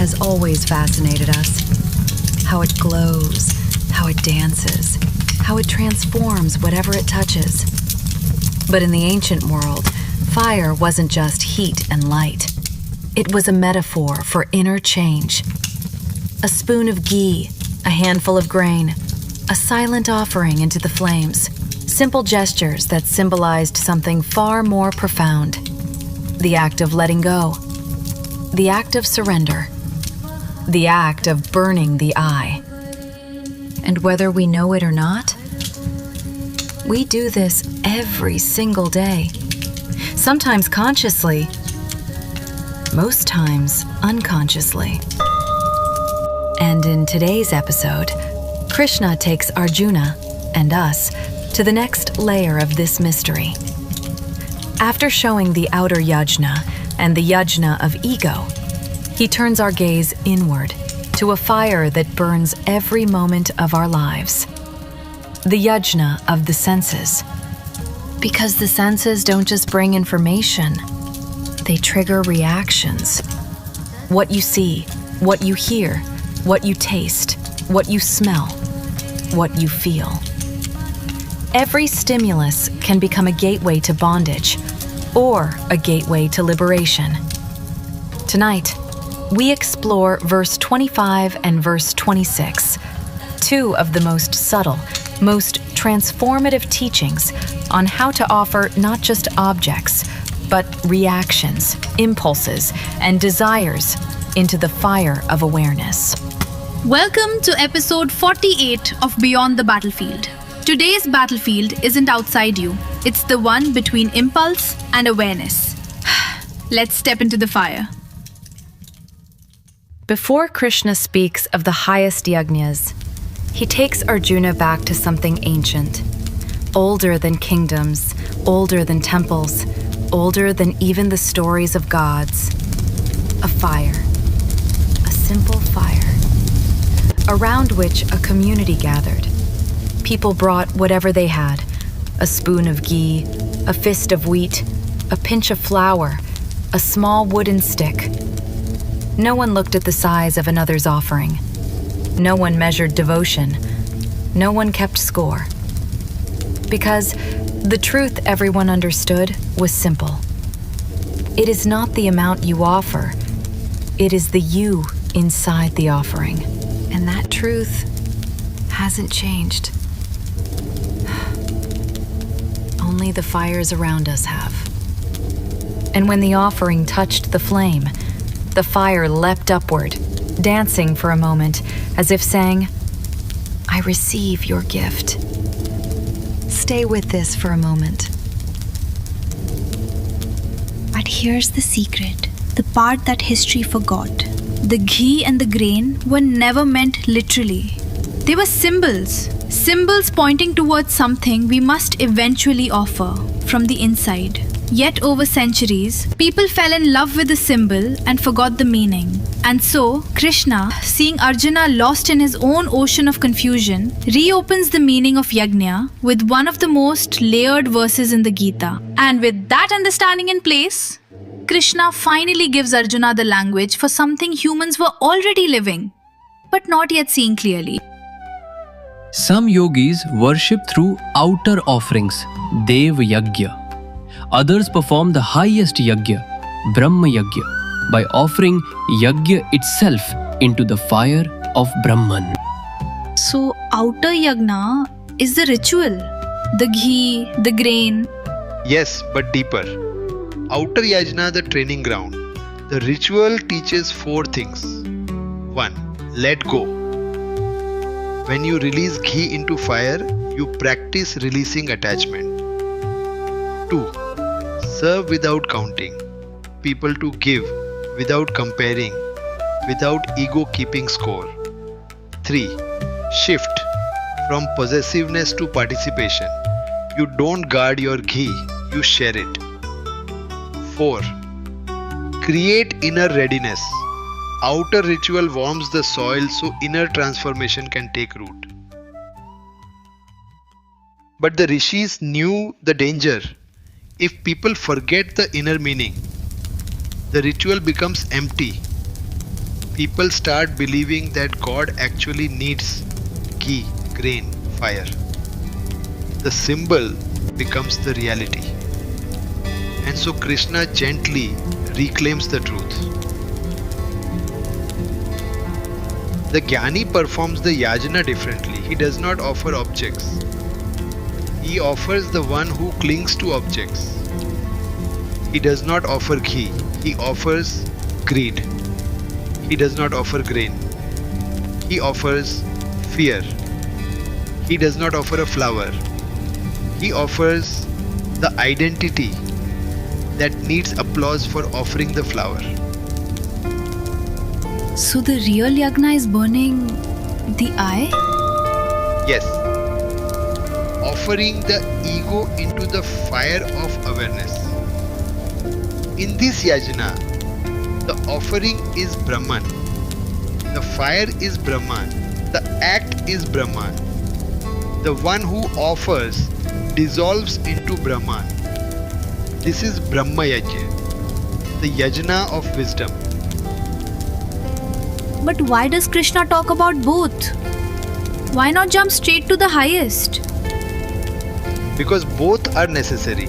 has always fascinated us. How it glows, how it dances, how it transforms whatever it touches. But in the ancient world, fire wasn't just heat and light. It was a metaphor for inner change. A spoon of ghee, a handful of grain, a silent offering into the flames. Simple gestures that symbolized something far more profound. The act of letting go. The act of surrender. The act of burning the I. And whether we know it or not, we do this every single day. Sometimes consciously, most times unconsciously. And in today's episode, Krishna takes Arjuna and us to the next layer of this mystery. After showing the outer Yajna and the Yajna of ego, he turns our gaze inward to a fire that burns every moment of our lives. The Yajna of the senses. Because the senses don't just bring information, they trigger reactions. What you see, what you hear, what you taste, what you smell, what you feel. Every stimulus can become a gateway to bondage or a gateway to liberation. Tonight, we explore verse 25 and verse 26, two of the most subtle, most transformative teachings on how to offer not just objects, but reactions, impulses, and desires into the fire of awareness. Welcome to episode 48 of Beyond the Battlefield. Today's battlefield isn't outside you. It's the one between impulse and awareness. Let's step into the fire. Before Krishna speaks of the highest yajnas, he takes Arjuna back to something ancient, older than kingdoms, older than temples, older than even the stories of gods. A fire, a simple fire, around which a community gathered. People brought whatever they had, a spoon of ghee, a fist of wheat, a pinch of flour, a small wooden stick. No one looked at the size of another's offering. No one measured devotion. No one kept score. Because the truth everyone understood was simple. It is not the amount you offer, it is the you inside the offering. And that truth hasn't changed. Only the fires around us have. And when the offering touched the flame, the fire leapt upward, dancing for a moment, as if saying, I receive your gift. Stay with this for a moment. But here's the secret, the part that history forgot. The ghee and the grain were never meant literally. They were symbols. Symbols pointing towards something we must eventually offer from the inside. Yet over centuries, people fell in love with the symbol and forgot the meaning. And so, Krishna, seeing Arjuna lost in his own ocean of confusion, reopens the meaning of Yajna with one of the most layered verses in the Gita. And with that understanding in place, Krishna finally gives Arjuna the language for something humans were already living, but not yet seeing clearly. Some yogis worship through outer offerings, Dev Yajna. Others perform the highest yajna, Brahma Yajna, by offering yajna itself into the fire of Brahman. So, outer Yajna is the ritual, the ghee, the grain. Yes, but deeper. Outer Yajna, the training ground. The ritual teaches 4 things. 1. Let go. When you release ghee into fire, you practice releasing attachment. 2. Serve without counting. People to give without comparing, without ego keeping score. 3. Shift from possessiveness to participation. You don't guard your ghee, you share it. 4. Create inner readiness. Outer ritual warms the soil so inner transformation can take root. But the rishis knew the danger. If people forget the inner meaning, the ritual becomes empty. people start believing that God actually needs ghee, grain, fire. The symbol becomes the reality. And so Krishna gently reclaims the truth. The Jnani performs the Yajna differently. He does not offer objects. He offers the one who clings to objects. He does not offer ghee. He offers greed. He does not offer grain. He offers fear. He does not offer a flower. He offers the identity that needs applause for offering the flower. So the real Yajna is burning the I? Yes. Offering the ego into the fire of awareness. In this Yajna, the offering is Brahman. The fire is Brahman. The act is Brahman. The one who offers dissolves into Brahman. This is Brahma Yajna, the Yajna of wisdom. But why does Krishna talk about both? Why not jump straight to the highest? Because both are necessary.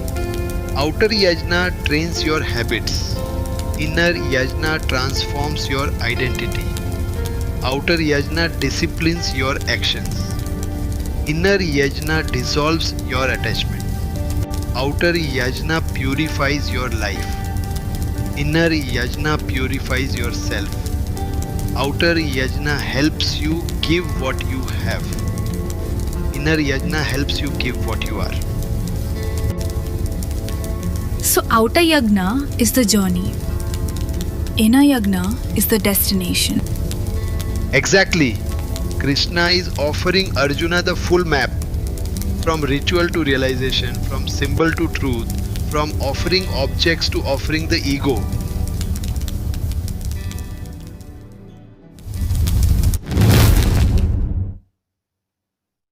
Outer Yajna trains your habits. Inner Yajna transforms your identity. Outer Yajna disciplines your actions. Inner Yajna dissolves your attachment. Outer Yajna purifies your life. Inner Yajna purifies yourself. Outer Yajna helps you give what you have. Inner Yajna helps you give what you are. So outer Yajna is the journey. Inner Yajna is the destination. Exactly. Krishna is offering Arjuna the full map. From ritual to realization, from symbol to truth, from offering objects to offering the ego.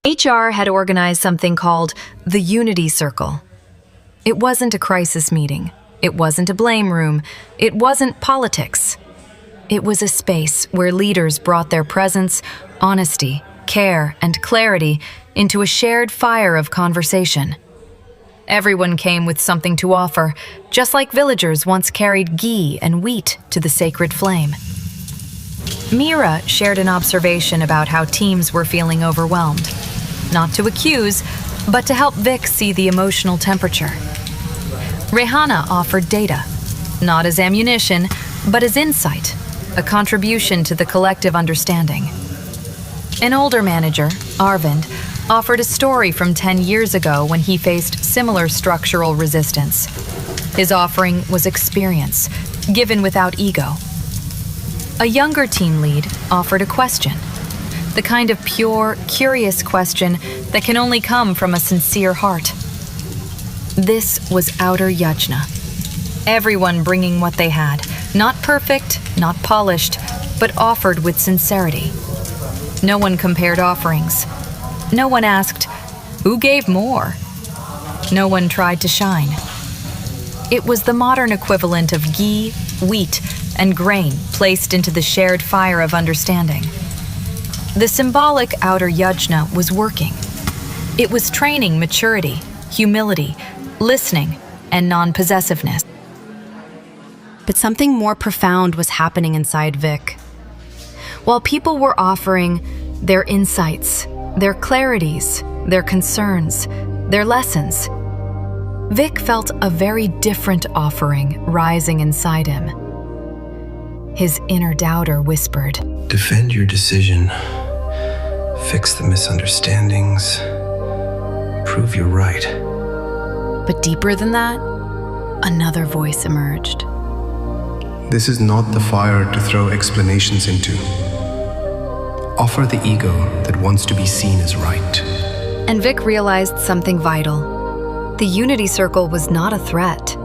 HR had organized something called the Unity Circle. It wasn't a crisis meeting. It wasn't a blame room. It wasn't politics. It was a space where leaders brought their presence, honesty, care, and clarity into a shared fire of conversation. Everyone came with something to offer, just like villagers once carried ghee and wheat to the sacred flame. Meera shared an observation about how teams were feeling overwhelmed. Not to accuse, but to help Vic see the emotional temperature. Rehana offered data, not as ammunition, but as insight, a contribution to the collective understanding. An older manager, Arvind, offered a story from 10 years ago when he faced similar structural resistance. His offering was experience, given without ego. A younger team lead offered a question, the kind of pure, curious question that can only come from a sincere heart. This was outer Yajna. Everyone bringing what they had, not perfect, not polished, but offered with sincerity. No one compared offerings. No one asked, who gave more? No one tried to shine. It was the modern equivalent of ghee, wheat, and grain placed into the shared fire of understanding. The symbolic outer Yajna was working. It was training maturity, humility, listening, and non-possessiveness. But something more profound was happening inside Vic. While people were offering their insights, their clarities, their concerns, their lessons, Vic felt a very different offering rising inside him. His inner doubter whispered, "Defend your decision. Fix the misunderstandings. Prove you're right." But deeper than that, another voice emerged. "This is not the fire to throw explanations into. Offer the ego that wants to be seen as right." And Vic realized something vital. The Unity Circle was not a threat.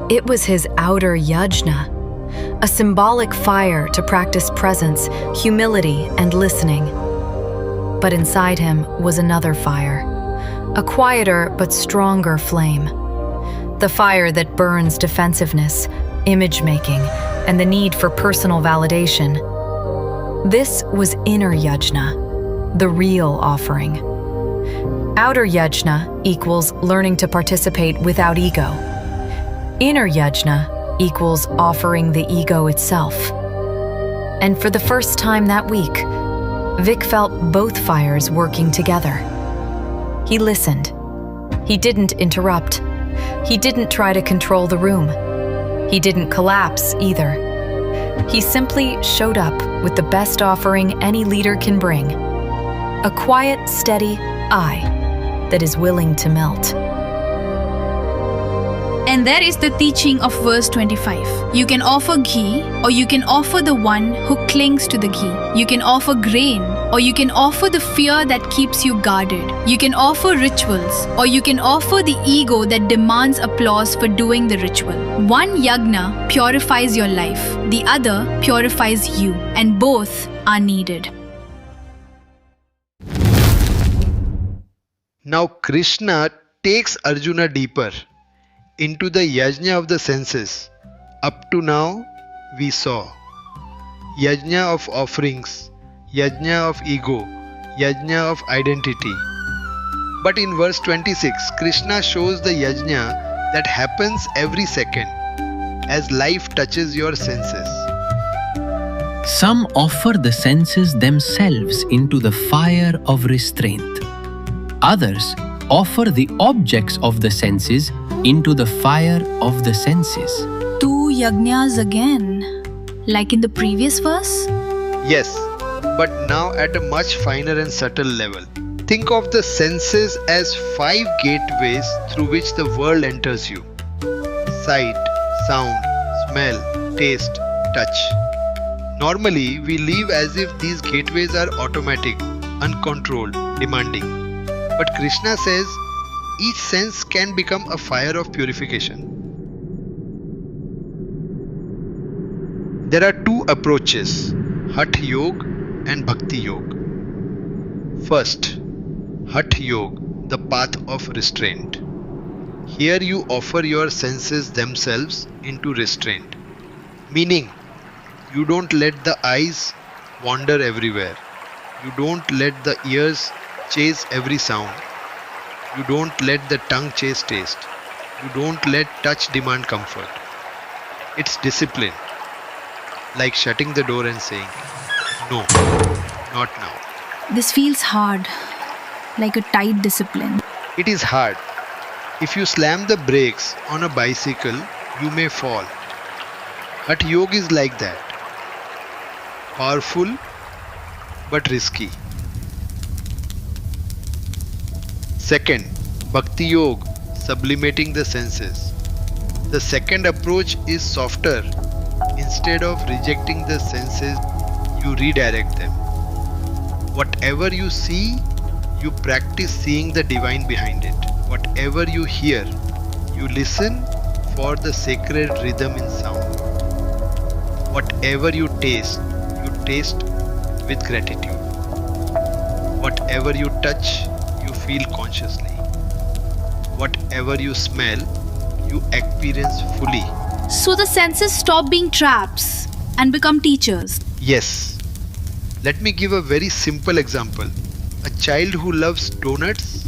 It was his outer Yajna, a symbolic fire to practice presence, humility, and listening. But inside him was another fire, a quieter but stronger flame. The fire that burns defensiveness, image-making, and the need for personal validation. This was inner yajna, the real offering. Outer yajna equals learning to participate without ego. Inner yajna equals offering the ego itself. And for the first time that week, Vic felt both fires working together. He listened. He didn't interrupt. He didn't try to control the room. He didn't collapse either. He simply showed up with the best offering any leader can bring: a quiet, steady I that is willing to melt. And there is the teaching of verse 25. You can offer ghee, or you can offer the one who clings to the ghee. You can offer grain, or you can offer the fear that keeps you guarded. You can offer rituals, or you can offer the ego that demands applause for doing the ritual. One yajna purifies your life, the other purifies you, and both are needed. Now Krishna takes Arjuna deeper into the yajna of the senses. Up to now, we saw yajna of offerings, yajna of ego, yajna of identity. But in verse 26, Krishna shows the yajna that happens every second as life touches your senses. Some offer the senses themselves into the fire of restraint. Others offer the objects of the senses into the fire of the senses. Two yajnas again, like in the previous verse? Yes, but now at a much finer and subtle level. Think of the senses as 5 gateways through which the world enters you: sight, sound, smell, taste, touch. Normally, we live as if these gateways are automatic, uncontrolled, demanding. But Krishna says each sense can become a fire of purification. There are 2 approaches, Hatha Yoga and Bhakti Yoga. First, Hatha Yoga, the path of restraint. Here you offer your senses themselves into restraint, meaning you don't let the eyes wander everywhere. You don't let the ears chase every sound. You don't let the tongue chase taste. You don't let touch demand comfort. It's discipline, like shutting the door and saying, no, not now. This feels hard, like a tight discipline. It is hard. If you slam the brakes on a bicycle, you may fall. But yoga is like that. Powerful, but risky. Second, Bhakti Yoga, sublimating the senses. The second approach is softer. Instead of rejecting the senses, you redirect them. Whatever you see, you practice seeing the divine behind it. Whatever you hear, you listen for the sacred rhythm in sound. Whatever you taste with gratitude. Whatever you touch, you feel consciously. Whatever you smell, you experience fully. So the senses stop being traps and become teachers. Yes. Let me give a very simple example. A child who loves donuts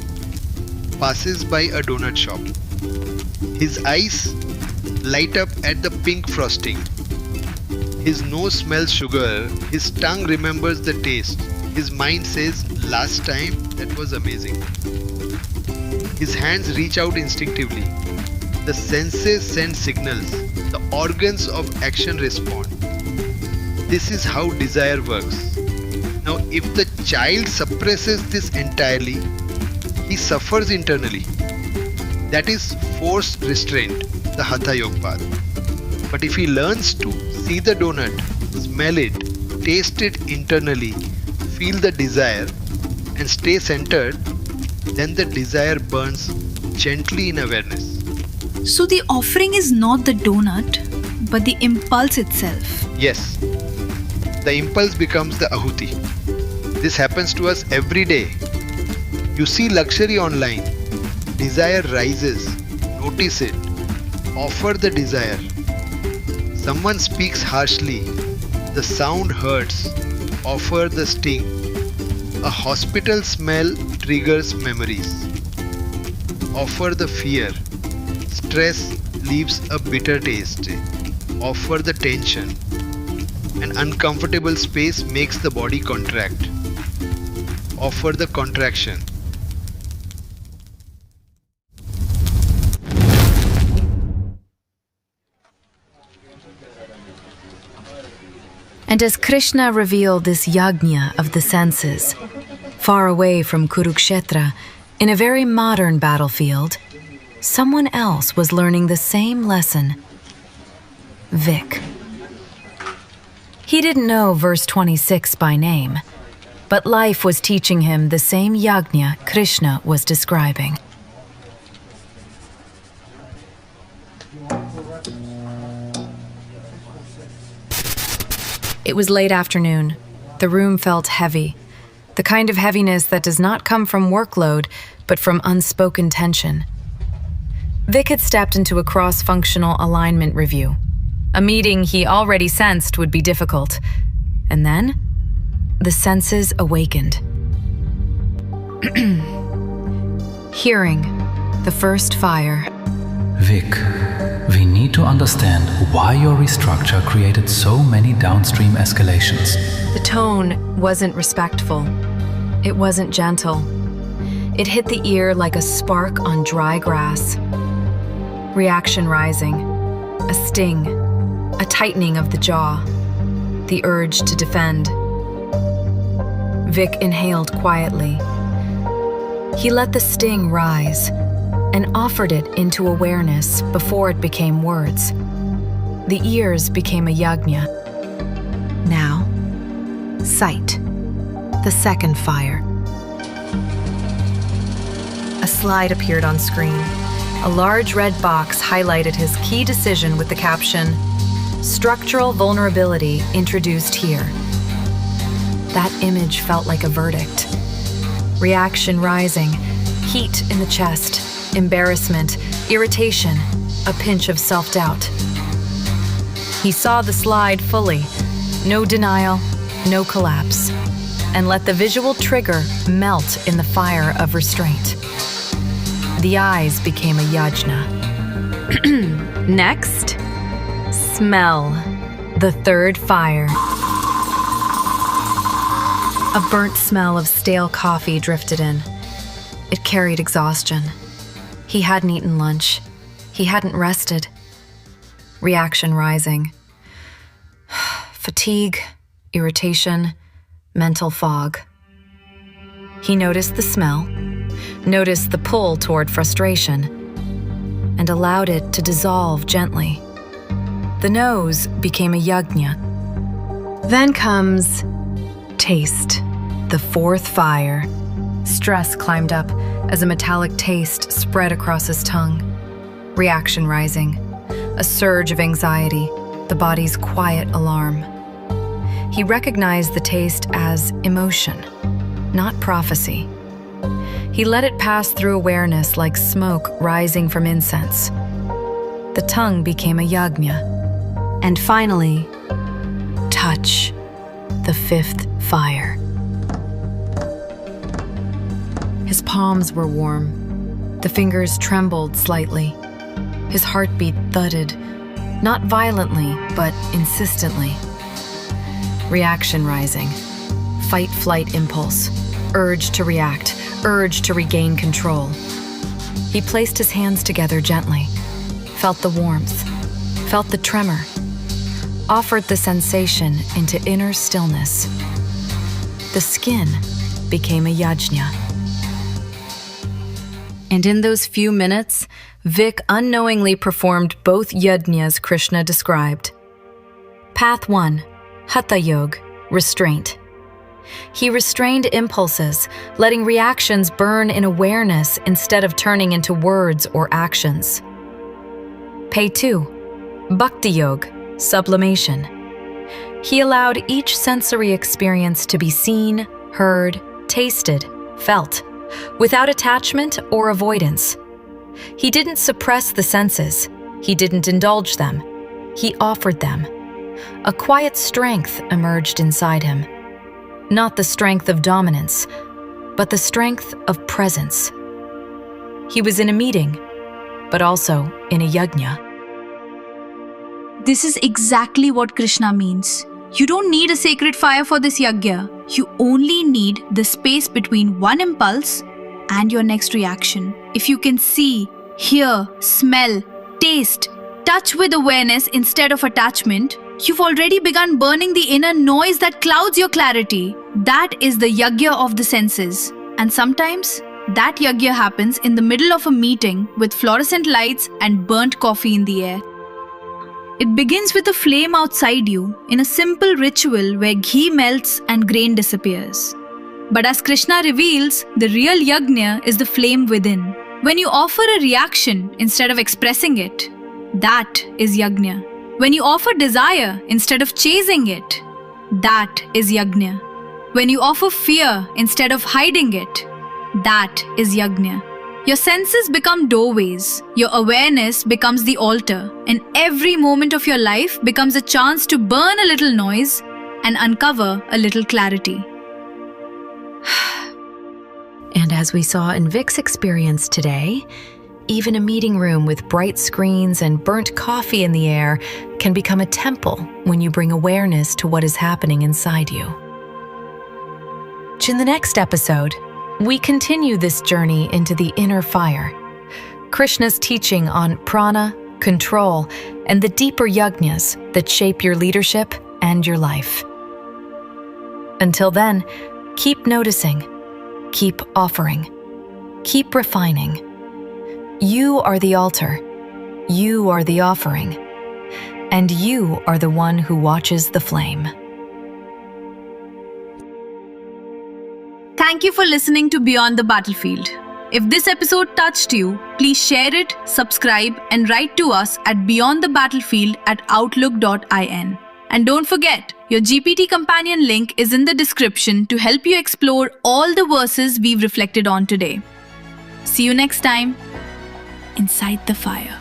passes by a donut shop. His eyes light up at the pink frosting. His nose smells sugar. His tongue remembers the taste. His mind says, last time that was amazing. His hands reach out instinctively. The senses send signals. The organs of action respond. This is how desire works. Now, if the child suppresses this entirely, he suffers internally. That is forced restraint, the Hatha Yoga path. But if he learns to see the donut, smell it, taste it internally, feel the desire, and stay centered, then the desire burns gently in awareness. So the offering is not the donut, but the impulse itself. Yes, the impulse becomes the ahuti. This happens to us every day. You see luxury online, desire rises, notice it, offer the desire. Someone speaks harshly, the sound hurts, Offer the sting. A hospital smell triggers memories. Offer the fear. Stress leaves a bitter taste. Offer the tension. An uncomfortable space makes the body contract. Offer the contraction. And as Krishna revealed this yajna of the senses, far away from Kurukshetra, in a very modern battlefield, someone else was learning the same lesson. Vic. He didn't know verse 26 by name, but life was teaching him the same yajna Krishna was describing. It was late afternoon. The room felt heavy, the kind of heaviness that does not come from workload, but from unspoken tension. Vic had stepped into a cross-functional alignment review, a meeting he already sensed would be difficult. And then, the senses awakened. Hearing, the first fire. Vic, we need to understand why your restructure created so many downstream escalations. The tone wasn't respectful. It wasn't gentle. It hit the ear like a spark on dry grass. Reaction rising, a sting, a tightening of the jaw, the urge to defend. Vic inhaled quietly. He let the sting rise and offered it into awareness before it became words. The ears became a yajna. Now, sight, the second fire. A slide appeared on screen. A large red box highlighted his key decision with the caption, "Structural vulnerability introduced here." That image felt like a verdict. Reaction rising, heat in the chest, embarrassment, irritation, a pinch of self-doubt. He saw the slide fully, no denial, no collapse, and let the visual trigger melt in the fire of restraint. The eyes became a yajna. Next, smell, the third fire. A burnt smell of stale coffee drifted in. It carried exhaustion. He hadn't eaten lunch. He hadn't rested. Reaction rising. Fatigue, irritation, mental fog. He noticed the smell, noticed the pull toward frustration, and allowed it to dissolve gently. The nose became a yajna. Then comes taste, the fourth fire. Stress climbed up as a metallic taste spread across his tongue. Reaction rising, a surge of anxiety, the body's quiet alarm. He recognized the taste as emotion, not prophecy. He let it pass through awareness like smoke rising from incense. The tongue became a yajna. And finally, touch, the fifth fire. His palms were warm. The fingers trembled slightly. His heartbeat thudded, not violently, but insistently. Reaction rising, fight-flight impulse, urge to react, urge to regain control. He placed his hands together gently, felt the warmth, felt the tremor, offered the sensation into inner stillness. The skin became a yajna. And in those few minutes, Vic unknowingly performed both yajnas Krishna described. Path 1, Hatha Yoga, restraint. He restrained impulses, letting reactions burn in awareness instead of turning into words or actions. Path 2, Bhakti Yoga, sublimation. He allowed each sensory experience to be seen, heard, tasted, felt, without attachment or avoidance. He didn't suppress the senses. He didn't indulge them. He offered them. A quiet strength emerged inside him. Not the strength of dominance, but the strength of presence. He was in a meeting, but also in a yajna. This is exactly what Krishna means. You don't need a sacred fire for this yajna. You only need the space between one impulse and your next reaction. If you can see, hear, smell, taste, touch with awareness instead of attachment, you've already begun burning the inner noise that clouds your clarity. That is the yajna of the senses. And sometimes, that yajna happens in the middle of a meeting with fluorescent lights and burnt coffee in the air. It begins with a flame outside you in a simple ritual where ghee melts and grain disappears. But as Krishna reveals, the real yajna is the flame within. When you offer a reaction instead of expressing it, that is yajna. When you offer desire instead of chasing it, that is yajna. When you offer fear instead of hiding it, that is yajna. Your senses become doorways, your awareness becomes the altar, and every moment of your life becomes a chance to burn a little noise and uncover a little clarity. And as we saw in Vic's experience today, even a meeting room with bright screens and burnt coffee in the air can become a temple when you bring awareness to what is happening inside you. In the next episode, we continue this journey into the inner fire. Krishna's teaching on prana, control, and the deeper yajnas that shape your leadership and your life. Until then, keep noticing, keep offering, keep refining. You are the altar, you are the offering, and you are the one who watches the flame. Thank you for listening to Beyond the Battlefield. If this episode touched you, please share it, subscribe, and write to us at beyondthebattlefield@outlook.in. And don't forget, your GPT companion link is in the description to help you explore all the verses we've reflected on today. See you next time, inside the fire.